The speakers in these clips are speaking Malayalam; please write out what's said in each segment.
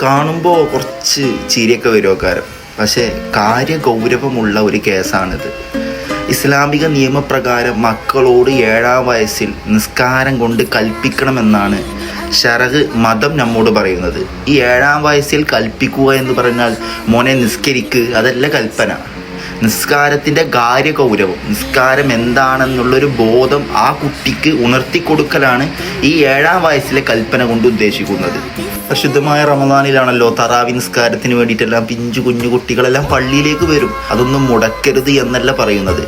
കാണുമ്പോൾ കുറച്ച് ചിരിയൊക്കെ വരുമോ പക്ഷേ കാര്യഗൗരവമുള്ള ഒരു കേസാണിത്. ഇസ്ലാമിക നിയമപ്രകാരം മക്കളോട് 7-ാം വയസ്സിൽ നിസ്കാരം കൊണ്ട് കൽപ്പിക്കണമെന്നാണ് ശറഅ് മതം നമ്മോട് പറയുന്നത്. ഈ 7-ാം വയസ്സിൽ കൽപ്പിക്കുക എന്ന് പറഞ്ഞാൽ മോനെ നിസ്കരിക്ക്, അതല്ല കൽപ്പന. നിസ്കാരത്തിൻ്റെ കാര്യഗൗരവം, നിസ്കാരം എന്താണെന്നുള്ളൊരു ബോധം ആ കുട്ടിക്ക് ഉണർത്തിക്കൊടുക്കലാണ് ഈ 7-ാം വയസ്സിലെ കൽപ്പന കൊണ്ട് ഉദ്ദേശിക്കുന്നത്. പ്രശുദ്ധമായ റമദാനിലാണല്ലോ തറാവി നിസ്കാരത്തിന് വേണ്ടിയിട്ടെല്ലാം പിഞ്ചു കുഞ്ഞു കുട്ടികളെല്ലാം പള്ളിയിലേക്ക് വരും. അതൊന്നും മുടക്കരുത് എന്നല്ല പറയുന്നത്.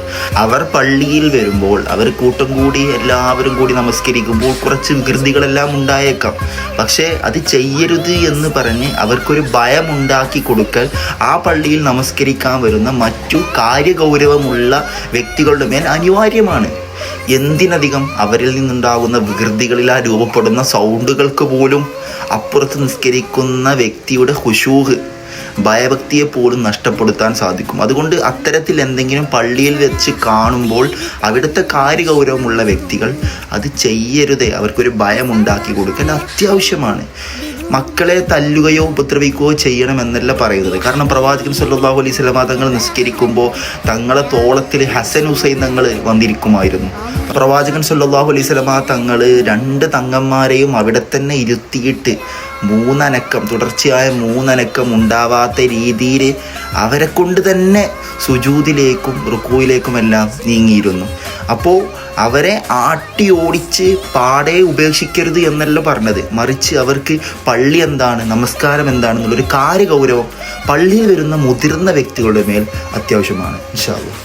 അവർ പള്ളിയിൽ വരുമ്പോൾ അവർ കൂട്ടം കൂടി എല്ലാവരും കൂടി നമസ്കരിക്കുമ്പോൾ കുറച്ച് വികൃതികളെല്ലാം ഉണ്ടായേക്കാം. പക്ഷേ അത് ചെയ്യരുത് എന്ന് പറഞ്ഞ് അവർക്കൊരു ഭയമുണ്ടാക്കി കൊടുക്കൽ ആ പള്ളിയിൽ നമസ്കരിക്കാൻ വരുന്ന മറ്റു കാര്യഗൗരവമുള്ള വ്യക്തികളുടെ മേൽ അനിവാര്യമാണ്. എന്തിനധികം അവരിൽ നിന്നുണ്ടാകുന്ന വികൃതികളിൽ ആ രൂപപ്പെടുന്ന സൗണ്ടുകൾക്ക് പോലും അപ്പുറത്ത് നിസ്കരിക്കുന്ന വ്യക്തിയുടെ ഖുശൂഹ്, ഭയഭക്തിയെ പോലും നഷ്ടപ്പെടുത്താൻ സാധിക്കും. അതുകൊണ്ട് അത്തരത്തിൽ എന്തെങ്കിലും പള്ളിയിൽ വെച്ച് കാണുമ്പോൾ അവിടുത്തെ കാര്യഗൗരവമുള്ള വ്യക്തികൾ അത് ചെയ്യരുതേ, അവർക്കൊരു ഭയമുണ്ടാക്കി കൊടുക്കൽ അത്യാവശ്യമാണ്. മക്കളെ തല്ലുകയോ ഉപദ്രവിക്കുകയോ ചെയ്യണമെന്നല്ല പറയുന്നത്. കാരണം പ്രവാചകൻ സല്ലല്ലാഹു അലൈഹി വസല്ലം തങ്ങൾ നിസ്കരിക്കുമ്പോൾ തങ്ങളെ തോളത്തിൽ ഹസൻ ഹുസൈൻ തങ്ങൾ വന്നിരിക്കുമായിരുന്നു. പ്രവാചകൻ സല്ലല്ലാഹു അലൈഹി വസല്ലം തങ്ങൾ 2 തങ്ങന്മാരെയും അവിടെ തന്നെ ഇരുത്തിയിട്ട് 3 അനക്കം, തുടർച്ചയായ 3 അനക്കം ഉണ്ടാവാത്ത രീതിയിൽ അവരെ കൊണ്ട് തന്നെ സുജൂദിലേക്കും റുക്കൂയിലേക്കുമെല്ലാം നീങ്ങിയിരുന്നു. അപ്പോൾ അവരെ ആട്ടി ഓടിച്ച് പാടെ ഉപേക്ഷിക്കരുത് എന്നല്ല പറഞ്ഞത്, മറിച്ച് അവർക്ക് പള്ളി എന്താണ്, നമസ്കാരം എന്താണെന്നുള്ളൊരു കാര്യഗൗരവം പള്ളിയിൽ വരുന്ന മുതിർന്ന വ്യക്തികളുടെ മേൽ അത്യാവശ്യമാണ്. ഇൻഷാ അല്ലാഹ്.